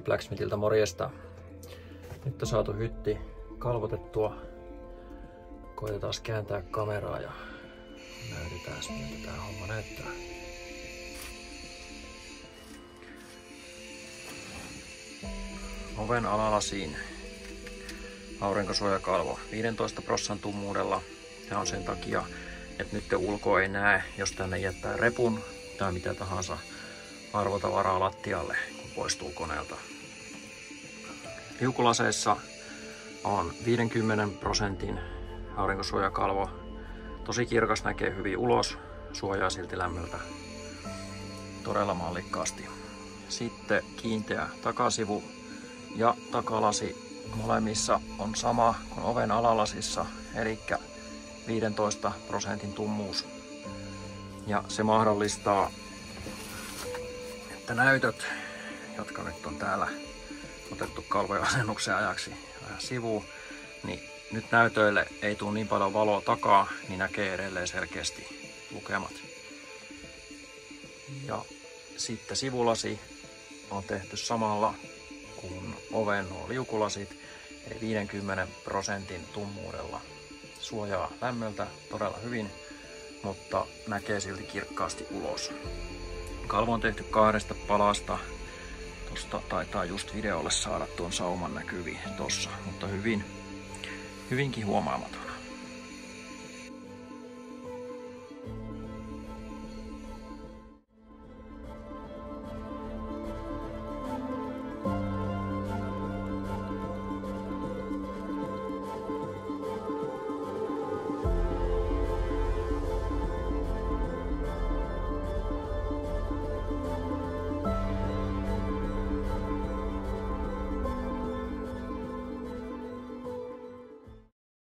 Blacksmithiltä morjesta. Nyt on saatu hytti kalvotettua. Koitetaan kääntää kameraa ja näytetään miltä tää homma näyttää. Oven alalasiin aurinkosuojakalvo 15% tummuudella. Tämä on sen takia, että nyt ulkoa ei näe, jos tänne jättää repun tai mitä tahansa arvotavaraa lattialle, kun poistuu koneelta. Liukulaseissa on 50% aurinkosuojakalvo. Tosi kirkas, näkee hyvin ulos, suojaa silti lämmöltä todella mallikkaasti. Sitten kiinteä takasivu ja takalasi molemmissa on sama kuin oven alalasissa, eli 15% tummuus. Ja se mahdollistaa, että näytöt, jotka nyt on täällä otettu kalvojen asennuksen ajaksi vähän sivuun, niin nyt näytöille ei tule niin paljon valoa takaa, niin näkee edelleen selkeästi lukemat. Ja sitten sivulasi on tehty samalla kuin oven nuo liukulasit, eli 50% tummuudella. Suojaa lämmöltä todella hyvin, mutta näkee silti kirkkaasti ulos. Kalvo on tehty 2 palasta. Tuosta taitaa just videolle saada tuon sauman näkyviin tossa, mutta hyvinkin huomaamaton.